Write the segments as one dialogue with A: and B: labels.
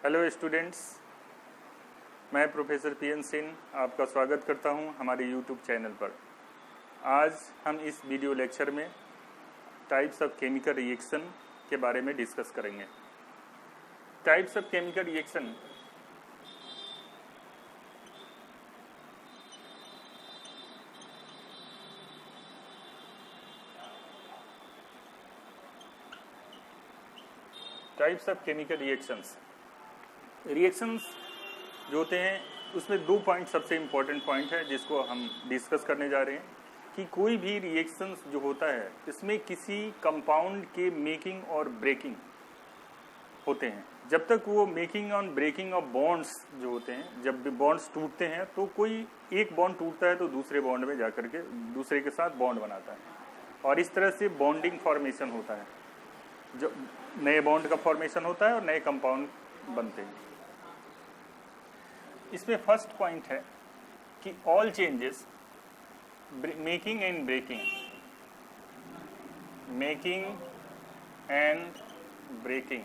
A: Hello students, मैं professor PN Singh आपका स्वागत करता हूं हमारे यूट्यूब चैनल पर। आज हम इस वीडियो लेक्चर में टाइप्स ऑफ केमिकल रिएक्शन के बारे में डिस्कस करेंगे। Types of chemical reaction types of chemical reactions जो होते हैं उसमें दो पॉइंट सबसे इम्पोर्टेंट पॉइंट है जिसको हम डिस्कस करने जा रहे हैं कि कोई भी रिएक्शंस जो होता है इसमें किसी कंपाउंड के मेकिंग और ब्रेकिंग होते हैं। जब तक वो मेकिंग और ब्रेकिंग ऑफ बॉन्ड्स जो होते हैं, जब भी बॉन्ड्स टूटते हैं तो कोई एक बॉन्ड टूटता है तो दूसरे बॉन्ड में जाकर के दूसरे के साथ बॉन्ड बनाता है और इस तरह से बॉन्डिंग फॉर्मेशन होता है, जो नए बॉन्ड का फॉर्मेशन होता है और नए कंपाउंड बनते हैं। इसमें फर्स्ट पॉइंट है कि all changes making and breaking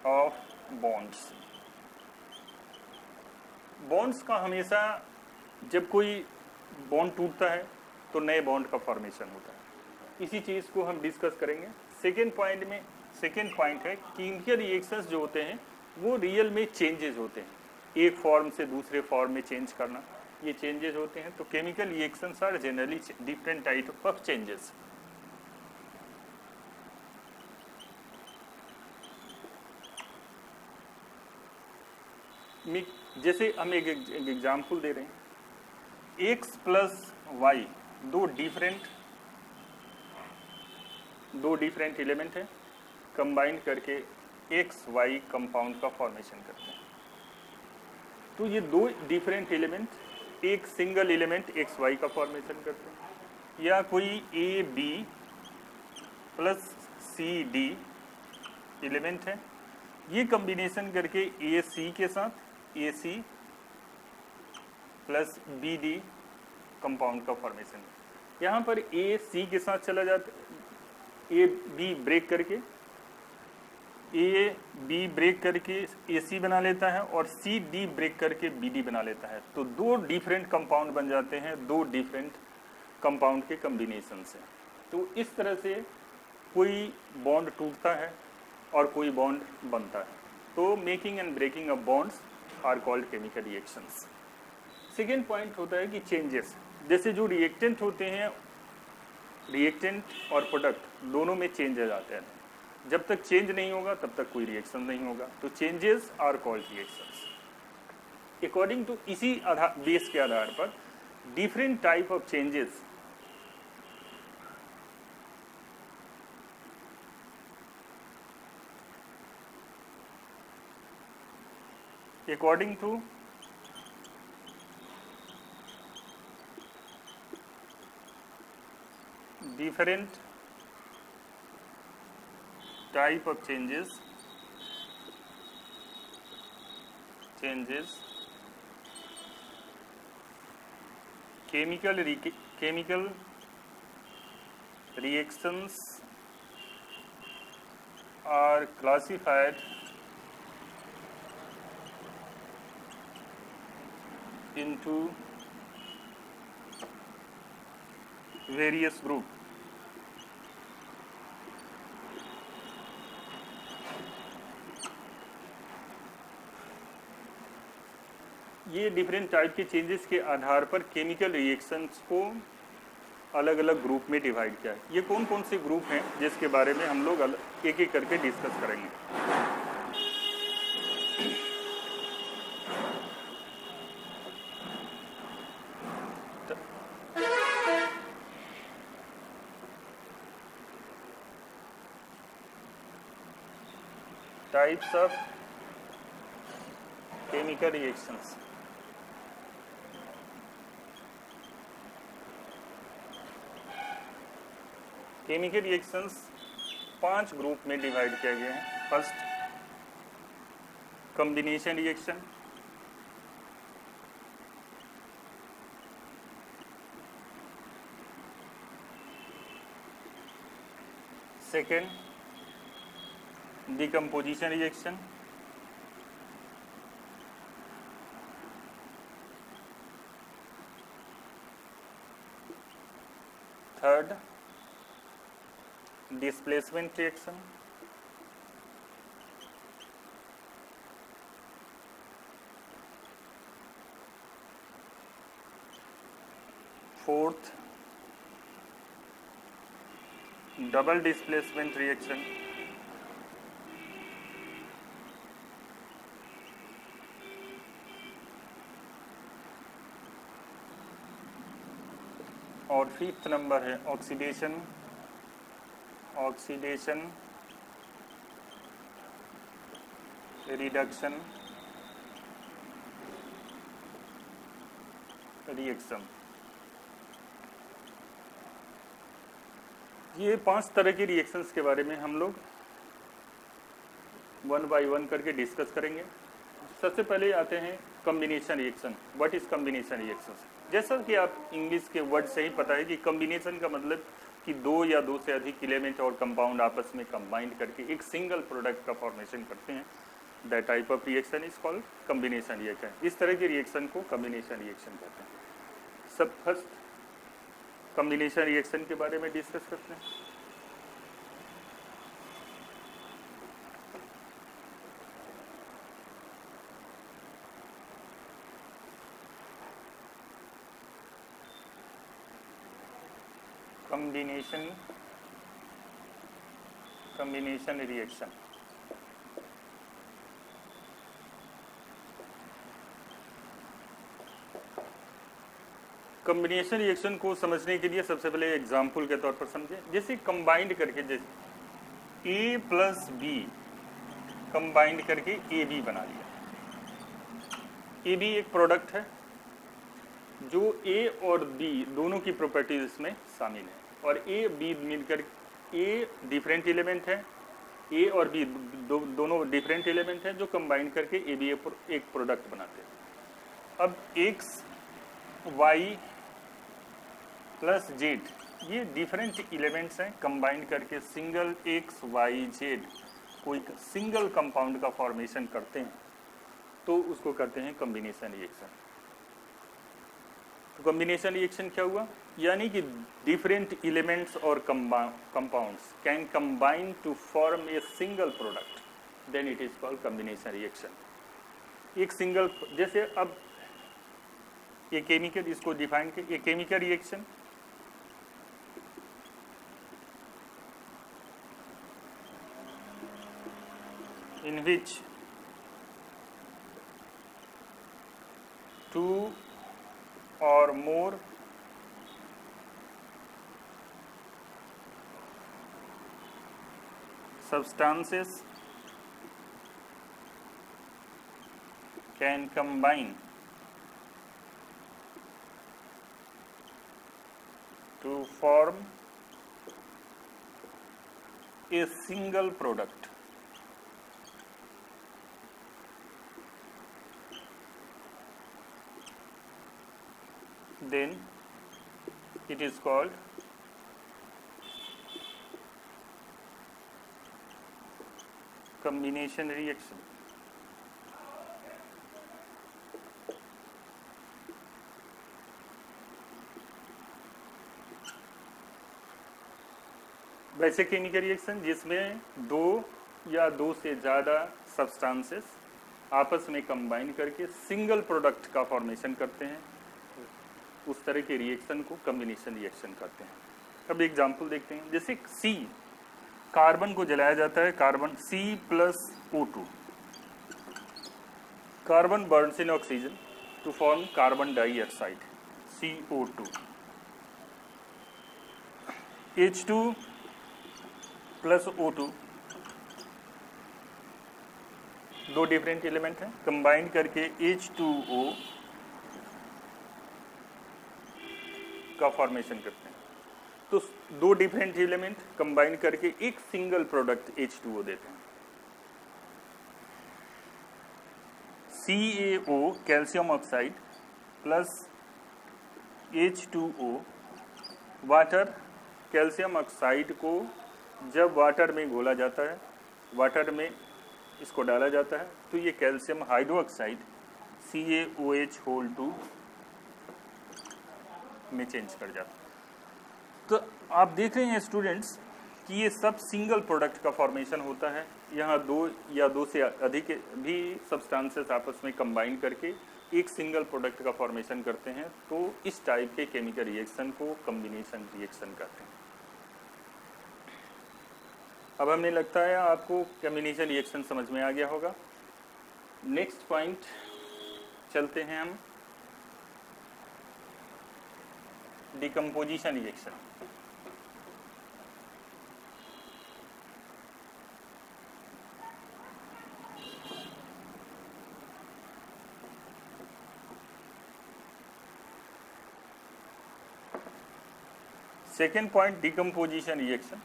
A: of bonds का हमेशा जब कोई बॉन्ड टूटता है तो नए बॉन्ड का फॉर्मेशन होता है। इसी चीज़ को हम डिस्कस करेंगे। सेकेंड पॉइंट है केमिकल रिएक्शंस जो होते हैं वो रियल में चेंजेस होते हैं, एक फॉर्म से दूसरे फॉर्म में चेंज करना, ये चेंजेस होते हैं। तो chemical reactions are generally different type of changes. जैसे हम एक एग्जाम्पल दे रहे हैं, x प्लस वाई दो डिफरेंट एलिमेंट है, कंबाइन करके एक्स वाई कंपाउंड का फॉर्मेशन करते हैं। तो ये दो डिफरेंट एलिमेंट एक सिंगल एलिमेंट एक्स वाई का फॉर्मेशन करते हैं, या कोई A B plus C D element है, ये कॉम्बिनेशन करके ए सी के साथ A C plus B D compound का फॉर्मेशन। यहाँ पर ए सी के साथ चला जाता, ए बी ब्रेक करके ए सी बना लेता है और सी डी ब्रेक करके बी डी बना लेता है। तो दो डिफरेंट कंपाउंड बन जाते हैं, दो डिफरेंट कंपाउंड के कॉम्बिनेशन से। तो इस तरह से कोई बॉन्ड टूटता है और कोई बॉन्ड बनता है। तो making and breaking of bonds are called chemical reactions. Second point होता है कि चेंजेस, जैसे जो रिएक्टेंट होते हैं, रिएक्टेंट और प्रोडक्ट दोनों में चेंजेस आते हैं। जब तक चेंज नहीं होगा तब तक कोई रिएक्शन नहीं होगा। तो changes are called reactions. According to इसी बेस के आधार पर different type of changes according to different type of changes chemical reactions are classified into various group। ये डिफरेंट टाइप के चेंजेस के आधार पर केमिकल रिएक्शंस को अलग अलग ग्रुप में डिवाइड किया है। ये कौन कौन से ग्रुप हैं जिसके बारे में हम लोग एक एक करके डिस्कस करेंगे। Types of chemical reactions. Chemical reactions 5 group में डिवाइड किया गया है। First, combination reaction. Second, decomposition reaction, third displacement reaction, fourth double displacement reaction, और फिफ्थ नंबर है ऑक्सीडेशन रिडक्शन रिएक्शन। ये 5 तरह के रिएक्शंस के बारे में हम लोग वन बाय वन करके डिस्कस करेंगे। सबसे पहले आते हैं combination reaction. What is combination reaction? जैसा कि आप इंग्लिश के वर्ड से ही पता है कि कॉम्बिनेशन का मतलब कि 2 या 2 से अधिक एलिमेंट और कंपाउंड आपस में कंबाइंड करके एक सिंगल प्रोडक्ट का फॉर्मेशन करते हैं। That type of reaction is called combination reaction. इस तरह के रिएक्शन को कॉम्बिनेशन रिएक्शन कहते हैं। सब फर्स्ट कॉम्बिनेशन रिएक्शन के बारे में डिस्कस करते हैं। Combination reaction. कॉम्बिनेशन रिएक्शन को समझने के लिए सबसे पहले एग्जाम्पल के तौर पर समझें। जैसे कंबाइंड करके, जैसे ए प्लस बी कंबाइंड करके ए बी बना लिया। ए बी एक प्रोडक्ट है जो ए और बी दोनों की प्रॉपर्टीज इसमें शामिल है, और ए बी मिलकर ए डिफरेंट एलिमेंट है, ए और बी दोनों डिफरेंट एलिमेंट हैं जो कंबाइन करके ए बी एक प्रोडक्ट बनाते हैं। अब एक्स वाई प्लस जेड ये डिफरेंट एलिमेंट्स हैं, कंबाइन करके सिंगल एक्स वाई जेड कोई सिंगल कंपाउंड का फॉर्मेशन करते हैं, तो उसको कहते हैं कॉम्बिनेशन रिएक्शन। तो कॉम्बिनेशन रिएक्शन क्या हुआ? यानी कि डिफरेंट एलिमेंट्स और compounds can combine to form a single product, then it is called combination reaction. एक सिंगल, जैसे अब ये केमिकल, इसको डिफाइन कर, ये chemical reaction in which two or more substances can combine to form a single product. Then it is called combination reaction. वैसे chemical reaction जिसमें 2 या 2 से ज़्यादा सब्सटेंसेस आपस में कंबाइन करके सिंगल प्रोडक्ट का फॉर्मेशन करते हैं, उस तरह के रिएक्शन को कॉम्बिनेशन रिएक्शन कहते हैं। अब एग्जांपल देखते हैं। जैसे सी, कार्बन को जलाया जाता है, carbon C+O2, carbon burns in oxygen to form carbon dioxide CO2, H2 plus O2 दो डिफरेंट एलिमेंट हैं, कंबाइन करके H2O का फॉर्मेशन करते हैं। तो 2 डिफरेंट एलिमेंट कंबाइन करके एक सिंगल प्रोडक्ट H2O देते हैं। CaO calcium oxide plus H2O water. Calcium oxide को जब वाटर में घोला जाता है वाटर में इसको डाला जाता है तो ये कैल्शियम हाइड्रोक्साइड CaOH2 में चेंज कर जाता है। तो आप देख रहे हैं स्टूडेंट्स कि ये सब सिंगल प्रोडक्ट का फॉर्मेशन होता है। यहाँ दो या दो से अधिक भी सब्सटेंसेस आपस में कंबाइन करके एक सिंगल प्रोडक्ट का फॉर्मेशन करते हैं, तो इस टाइप के केमिकल रिएक्शन को कॉम्बिनेशन रिएक्शन कहते हैं। अब हमें लगता है आपको कॉम्बिनेशन रिएक्शन समझ में आ गया होगा। नेक्स्ट पॉइंट चलते हैं हम, decomposition reaction. Second point, decomposition reaction.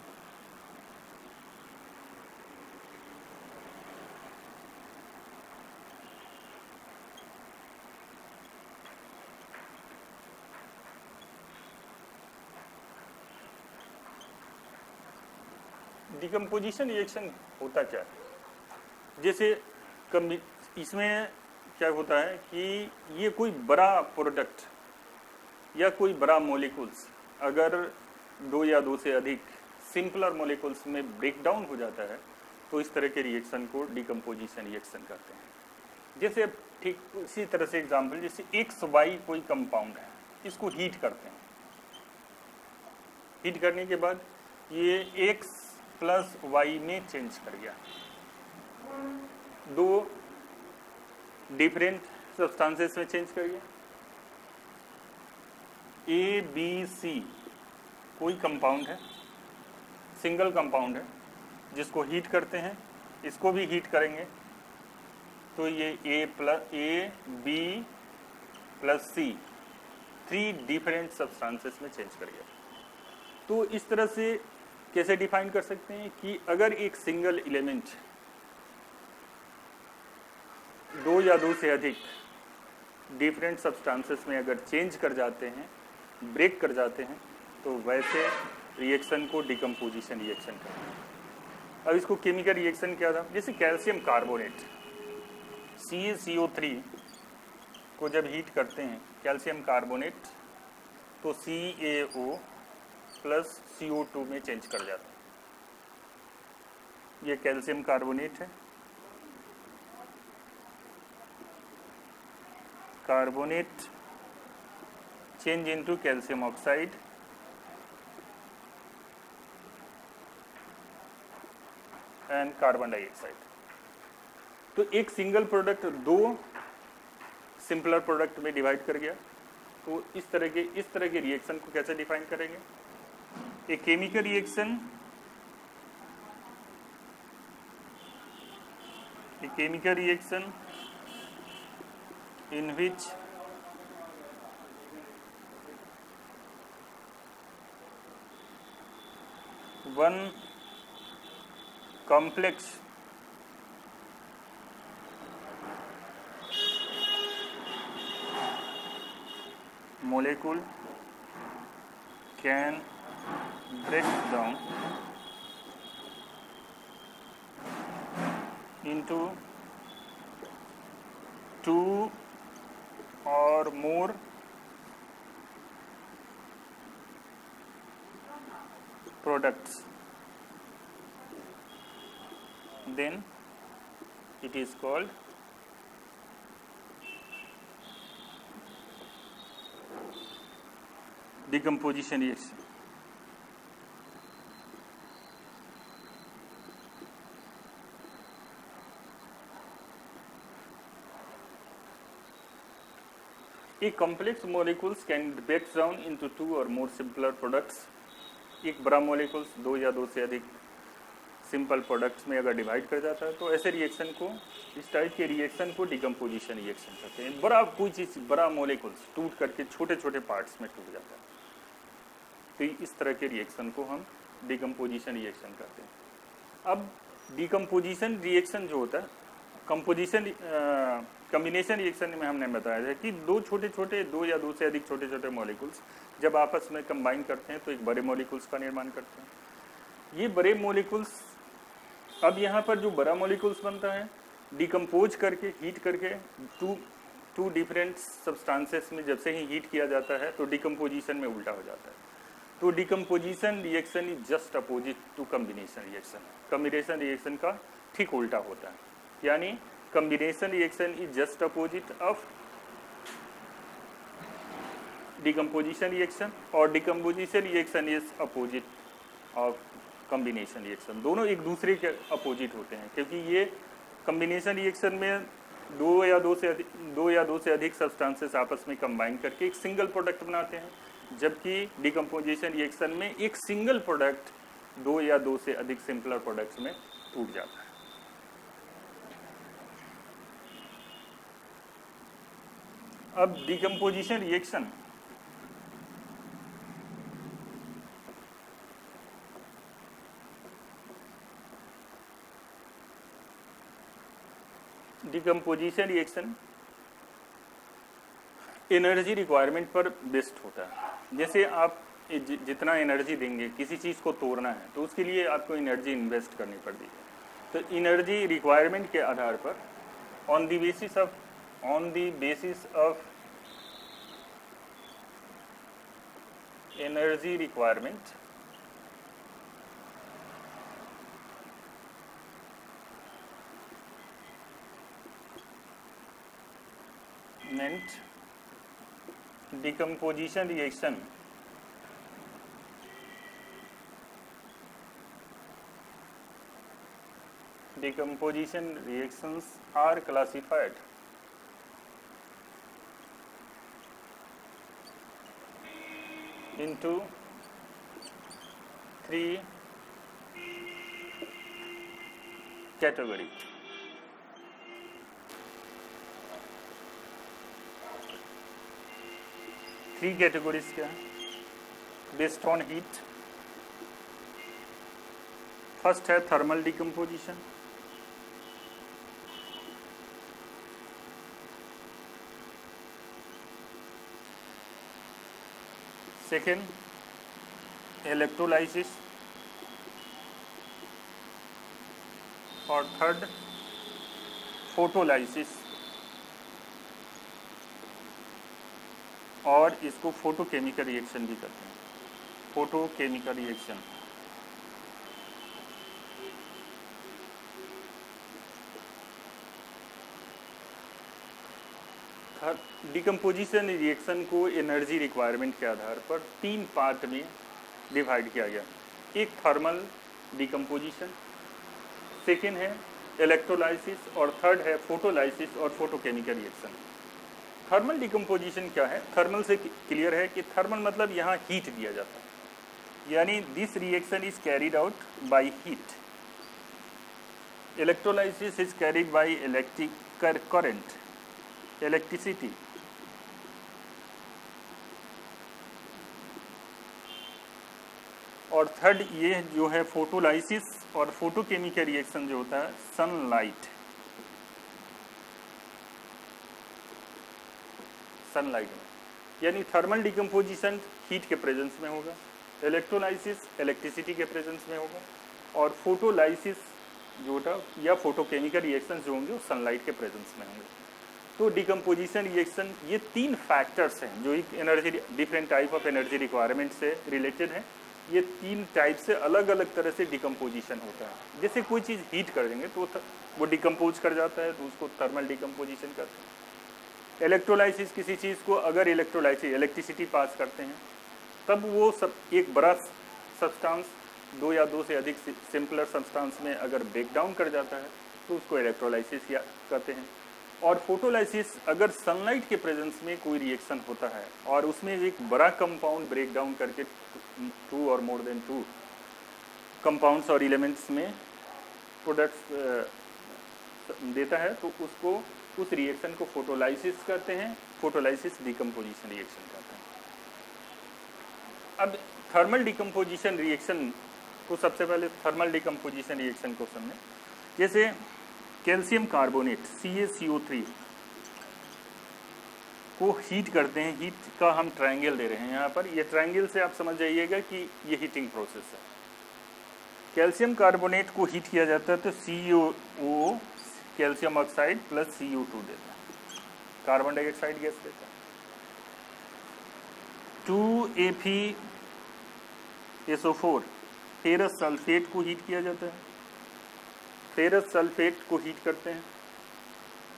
A: Decomposition reaction होता क्या है? जैसे इसमें क्या होता है कि ये कोई बड़ा प्रोडक्ट या कोई बड़ा मॉलिक्यूल्स अगर दो या दो से अधिक सिंपलर मॉलिक्यूल्स में ब्रेक डाउन हो जाता है तो इस तरह के रिएक्शन को डिकम्पोजिशन रिएक्शन कहते हैं। जैसे ठीक इसी तरह से एग्जांपल, जैसे XY कोई कंपाउंड है, इसको हीट करते हैं। हीट करने के बाद ये X प्लस Y में चेंज कर गया, दो डिफरेंट सब्सटेंसेस में चेंज कर गया। ABC कोई कंपाउंड है, सिंगल कंपाउंड है, जिसको हीट करते हैं, इसको भी हीट करेंगे तो ये AB plus C 3 different substances में चेंज कर गया। तो इस तरह से कैसे डिफाइन कर सकते हैं कि अगर एक सिंगल एलिमेंट दो या दो से अधिक डिफरेंट सब्सटेंसेस में अगर चेंज कर जाते हैं, ब्रेक कर जाते हैं, तो वैसे रिएक्शन को डिकम्पोजिशन रिएक्शन कहते हैं। अब इसको केमिकल रिएक्शन क्या था? जैसे कैल्शियम कार्बोनेट CaCO3 को जब हीट करते हैं कैल्शियम कार्बोनेट, तो CaO प्लस CO2 में चेंज कर जाता है। ये कैल्शियम कार्बोनेट है, carbonate change into calcium oxide and carbon dioxide. तो एक सिंगल प्रोडक्ट दो सिंपलर प्रोडक्ट में डिवाइड कर गया। तो इस तरह के रिएक्शन को कैसे डिफाइन करेंगे? A chemical reaction in which one complex molecule can break down into two or more products, then it is called decomposition reaction. A complex molecules can break down into two or more simpler products. एक बड़ा molecules दो या दो से अधिक simple products में अगर divide कर जाता है तो ऐसे रिएक्शन को, इस टाइप के रिएक्शन को डिकम्पोजिशन रिएक्शन कहते हैं। बड़ा कोई चीज़, बड़ा मोलिकुल्स टूट करके छोटे छोटे पार्ट्स में टूट जाता है, तो इस तरह के रिएक्शन को हम डिकम्पोजिशन रिएक्शन कहते हैं। अब डिकम्पोजिशन रिएक्शन जो होता है, कॉम्बिनेशन रिएक्शन में हमने बताया था कि दो या दो से अधिक छोटे छोटे मॉलिक्यूल्स जब आपस में कंबाइन करते हैं तो एक बड़े मॉलिक्यूल्स का निर्माण करते हैं। ये बड़े मॉलिक्यूल्स अब यहाँ पर जो बड़ा मॉलिक्यूल्स बनता है, डिकम्पोज करके, हीट करके टू डिफरेंट सब्सटेंसेस में जब से ही हीट किया जाता है तो डिकम्पोजिशन में उल्टा हो जाता है। तो decomposition reaction is just opposite to combination reaction. Combination reaction का ठीक उल्टा होता है, यानी combination reaction is just opposite of decomposition reaction और decomposition reaction is opposite of combination reaction. दोनों एक दूसरे के अपोजिट होते हैं, क्योंकि ये कम्बिनेशन रिएक्शन में दो या दो से अधिक सब्सटेंसेस आपस में कंबाइन करके एक सिंगल प्रोडक्ट बनाते हैं, जबकि डिकम्पोजिशन रिएक्शन में एक सिंगल प्रोडक्ट दो या दो से अधिक सिंपलर प्रोडक्ट्स में टूट जाता है। अब डिकम्पोजिशन रिएक्शन एनर्जी रिक्वायरमेंट पर बेस्ड होता है। जैसे आप जितना एनर्जी देंगे, किसी चीज़ को तोड़ना है तो उसके लिए आपको एनर्जी इन्वेस्ट करनी पड़ती है। तो एनर्जी रिक्वायरमेंट के आधार पर on the basis of energy requirement decomposition reactions are classified into three categories. Three categories क्या है? Based on heat. फर्स्ट है थर्मल डिकम्पोजिशन, सेकेंड इलेक्ट्रोलाइसिस और थर्ड फोटोलाइसिस, और इसको फोटोकेमिकल रिएक्शन भी कहते हैं। फोटोकेमिकल रिएक्शन डिकम्पोजिशन रिएक्शन को एनर्जी रिक्वायरमेंट के आधार पर तीन पार्ट में डिवाइड किया गया। एक थर्मल डिकम्पोजिशन, सेकेंड है इलेक्ट्रोलाइसिस और थर्ड है फोटोलाइसिस और फोटोकेमिकल रिएक्शन। थर्मल डिकम्पोजिशन क्या है? थर्मल से क्लियर है कि थर्मल मतलब यहाँ हीट दिया जाता है, यानी this reaction is carried out by heat. Electrolysis is carried by electric current, electricity. और थर्ड ये जो है फोटोलाइसिस और फोटोकेमिकल रिएक्शन जो होता है सनलाइट में, यानी थर्मल डिकम्पोजिशन हीट के प्रेजेंस में होगा, इलेक्ट्रोलाइसिस इलेक्ट्रिसिटी के प्रेजेंस में होगा, और फोटोलाइसिस जो होता या फोटोकेमिकल रिएक्शन जो होंगे वो सनलाइट के प्रेजेंस में होंगे। तो डिकम्पोजिशन रिएक्शन ये तीन फैक्टर्स हैं जो एक energy different type of energy requirement से रिलेटेड हैं। ये तीन टाइप से अलग अलग तरह से डिकम्पोजिशन होता है। जैसे कोई चीज़ हीट कर देंगे तो वो डिकम्पोज कर जाता है, तो उसको थर्मल डिकम्पोजिशन कहते हैं। इलेक्ट्रोलाइसिस किसी चीज़ को अगर इलेक्ट्रिसिटी पास करते हैं तब वो सब एक बड़ा सब्सटेंस दो या दो से अधिक सिंपलर सब्सटेंस में अगर ब्रेक डाउन कर जाता है तो उसको इलेक्ट्रोलाइसिस कहते हैं। और फोटोलाइसिस अगर सनलाइट के प्रेजेंस में कोई रिएक्शन होता है और उसमें एक बड़ा कंपाउंड ब्रेक डाउन करके टू और मोर देन टू कंपाउंड्स और एलिमेंट्स में प्रोडक्ट्स देता है, तो उसको उस रिएक्शन को फोटोलाइसिस कहते हैं। फोटोलाइसिस डिकम्पोजिशन रिएक्शन कहते हैं। अब थर्मल डिकम्पोजिशन रिएक्शन को सबसे पहले थर्मल डिकम्पोजिशन रिएक्शन को समझें। जैसे कैल्शियम कार्बोनेट CaCO3 को हीट करते हैं, हीट का हम ट्रायंगल दे रहे हैं यहाँ पर। ये ट्रायंगल से आप समझ जाइएगा कि ये हीटिंग प्रोसेस है। कैल्शियम कार्बोनेट को हीट किया जाता है तो CuO calcium oxide plus CO2 देता है, कार्बन डाइऑक्साइड गैस देता है। 2FeSO4 फेरस सल्फेट को हीट किया जाता है, फेरस सल्फेट को हीट करते हैं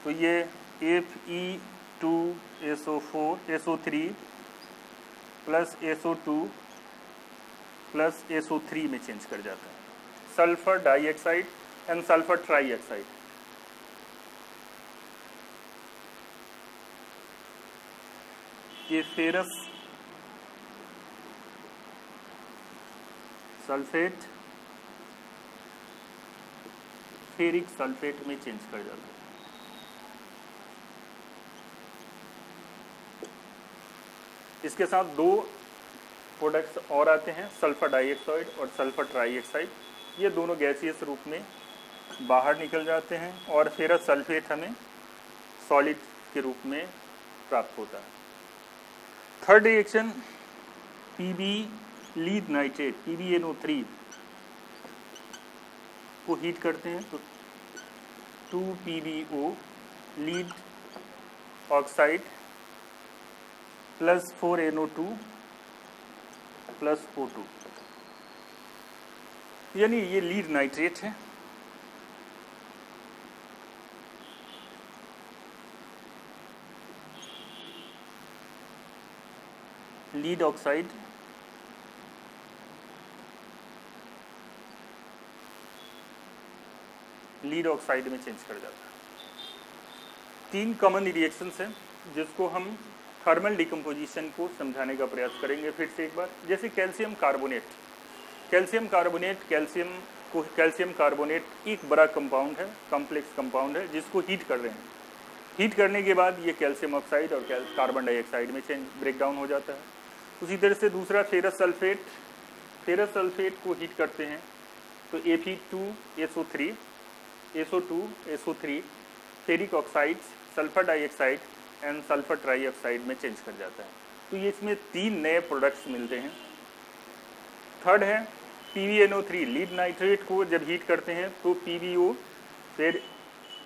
A: तो ये Fe2SO3 plus SO2 plus SO3 में चेंज कर जाता है, sulphur dioxide and sulphur trioxide. ये फेरस सल्फेट फेरिक सल्फेट में चेंज कर जाता है। इसके साथ दो प्रोडक्ट्स और आते हैं, सल्फर डाइऑक्साइड और सल्फर ट्राइऑक्साइड। ये दोनों गैसियस रूप में बाहर निकल जाते हैं और फेरस सल्फेट हमें सॉलिड के रूप में प्राप्त होता है। Third reaction PB lead nitrate PbNO3 को हीट करते हैं तो 2PbO lead oxide plus 4NO2 plus O2, यानी ये लीड नाइट्रेट है। लीड ऑक्साइड में चेंज कर जाता है। 3 कॉमन रिएक्शंस हैं जिसको हम थर्मल डिकम्पोजिशन को समझाने का प्रयास करेंगे फिर से एक बार। जैसे कैल्शियम कार्बोनेट एक बड़ा कंपाउंड है, कॉम्प्लेक्स कंपाउंड है जिसको हीट कर रहे हैं। हीट करने के बाद ये कैल्शियम ऑक्साइड और कार्बन डाइऑक्साइड में ब्रेक डाउन हो जाता है। उसी तरह से दूसरा फेरस सल्फेट को हीट करते हैं तो Fe2SO3 ferric oxide, sulphur dioxide and sulphur trioxide में चेंज कर जाता है। तो ये इसमें 3 नए प्रोडक्ट्स मिलते हैं। थर्ड है PbNO3 लीड नाइट्रेट को जब हीट करते हैं तो PbO फिर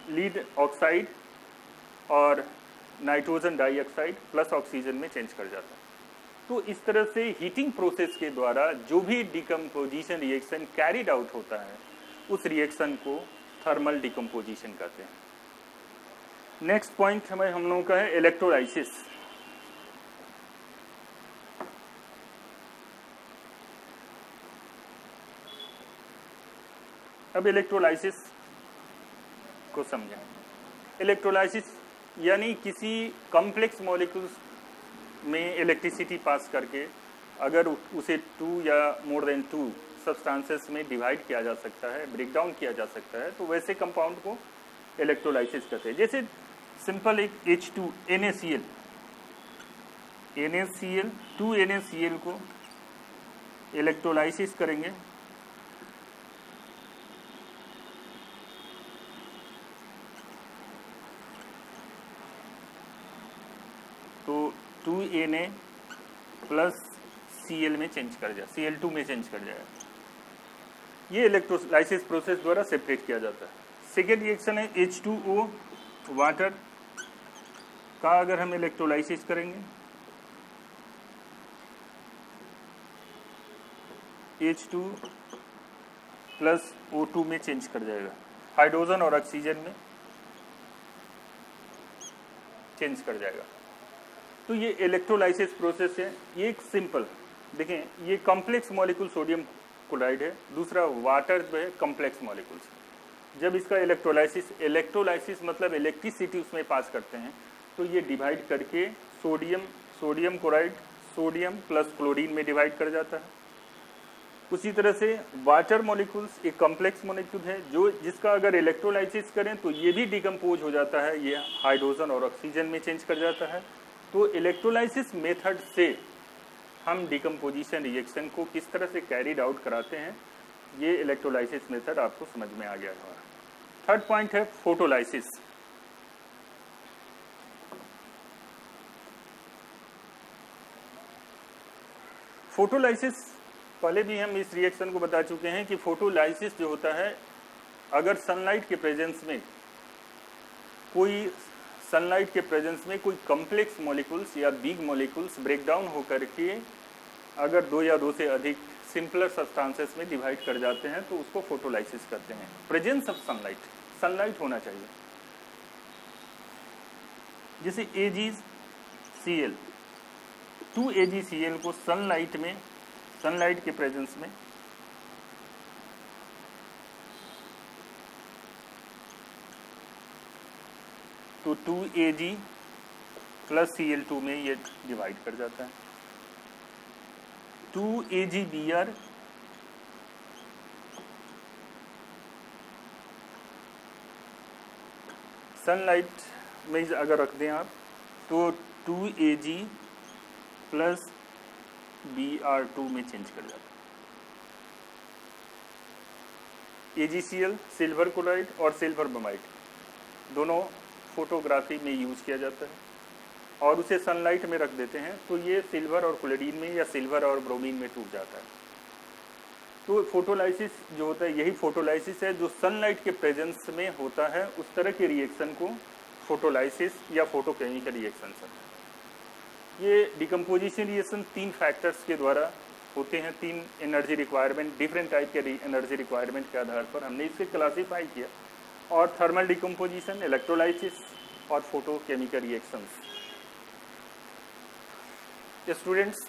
A: लीड ऑक्साइड और नाइट्रोजन डाइऑक्साइड प्लस ऑक्सीजन में चेंज कर जाता है। तो इस तरह से हीटिंग प्रोसेस के द्वारा जो भी डिकम्पोजिशन रिएक्शन कैरिड आउट होता है उस रिएक्शन को थर्मल डिकम्पोजिशन कहते हैं। नेक्स्ट पॉइंट हम लोगों का है इलेक्ट्रोलाइसिस। अब इलेक्ट्रोलाइसिस को समझें। इलेक्ट्रोलाइसिस यानी किसी कॉम्प्लेक्स मॉलिक्यूल्स में इलेक्ट्रिसिटी पास करके अगर उसे 2 या मोर देन 2 सब्सटेंसेस में डिवाइड किया जा सकता है, ब्रेक डाउन किया जा सकता है, तो वैसे कंपाउंड को इलेक्ट्रोलाइसिस कहते हैं। जैसे सिंपल एक H2NaCl 2NaCl को इलेक्ट्रोलाइसिस करेंगे तो 2Na प्लस Cl में चेंज कर जाए, Cl2 में चेंज कर जाएगा। ये इलेक्ट्रोलाइसिस प्रोसेस द्वारा सेपरेट किया जाता है। सेकेंड रिएक्शन है H2O वाटर का अगर हम इलेक्ट्रोलाइसिस करेंगे H2 प्लस O2 में चेंज कर जाएगा, हाइड्रोजन और ऑक्सीजन में चेंज कर जाएगा। तो ये इलेक्ट्रोलाइसिस प्रोसेस है। ये एक सिंपल देखें, ये कॉम्प्लेक्स मॉलिक्यूल सोडियम क्लोराइड है, दूसरा वाटर जो है कॉम्प्लेक्स मॉलिक्यूल्स। जब इसका इलेक्ट्रोलाइसिस मतलब इलेक्ट्रिसिटी उसमें पास करते हैं तो ये डिवाइड करके sodium chloride sodium plus chlorine में डिवाइड कर जाता है। उसी तरह से वाटर मॉलिक्यूल्स एक कॉम्प्लेक्स मॉलिक्यूल है जिसका अगर इलेक्ट्रोलाइसिस करें तो ये भी डिकम्पोज हो जाता है, ये हाइड्रोजन और ऑक्सीजन में चेंज कर जाता है। तो इलेक्ट्रोलाइसिस मेथड से हम डिकम्पोजिशन रिएक्शन को किस तरह से कैरिड आउट कराते हैं, ये इलेक्ट्रोलाइसिस मेथड आपको समझ में आ गया होगा। थर्ड पॉइंट है फोटोलाइसिस। फोटोलाइसिस पहले भी हम इस रिएक्शन को बता चुके हैं कि फोटोलाइसिस जो होता है, अगर सनलाइट के प्रेजेंस में कोई कॉम्प्लेक्स मॉलिक्यूल्स या बिग मॉलिक्यूल्स ब्रेक डाउन होकर के अगर दो या दो से अधिक सिंपलर सब्सटेंसेस में डिवाइड कर जाते हैं तो उसको फोटोलाइसिस कहते हैं। प्रेजेंस ऑफ सनलाइट होना चाहिए। जैसे AgCl, 2AgCl को सनलाइट के प्रेजेंस में तो 2Ag प्लस Cl2 में ये डिवाइड कर जाता है। 2AgBr सनलाइट में अगर रख दें आप तो 2Ag प्लस Br2 में चेंज कर जाता है। AgCl सिल्वर क्लोराइड और सिल्वर ब्रोमाइड दोनों फोटोग्राफी में यूज किया जाता है और उसे सनलाइट में रख देते हैं तो ये सिल्वर और क्लोरीन में या सिल्वर और ब्रोमीन में टूट जाता है। तो फोटोलाइसिस जो होता है यही फोटोलाइसिस है जो सनलाइट के प्रेजेंस में होता है। उस तरह के रिएक्शन को फोटोलाइसिस या फोटोकेमिकल रिएक्शन कहते हैं। ये डिकम्पोजिशन रिएक्शन 3 फैक्टर्स के द्वारा होते हैं। 3 एनर्जी रिक्वायरमेंट, डिफरेंट टाइप के एनर्जी रिक्वायरमेंट के आधार पर हमने इसे क्लासीफाई किया, और थर्मल डिकम्पोजिशन, इलेक्ट्रोलाइसिस और फोटोकेमिकल रिएक्शंस। स्टूडेंट्स,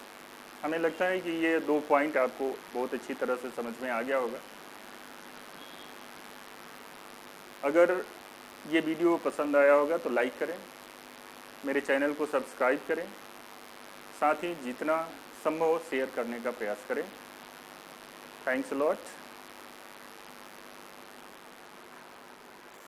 A: हमें लगता है कि ये 2 पॉइंट आपको बहुत अच्छी तरह से समझ में आ गया होगा। अगर ये वीडियो पसंद आया होगा तो लाइक करें, मेरे चैनल को सब्सक्राइब करें, साथ ही जितना संभव हो शेयर करने का प्रयास करें। Thanks a lot.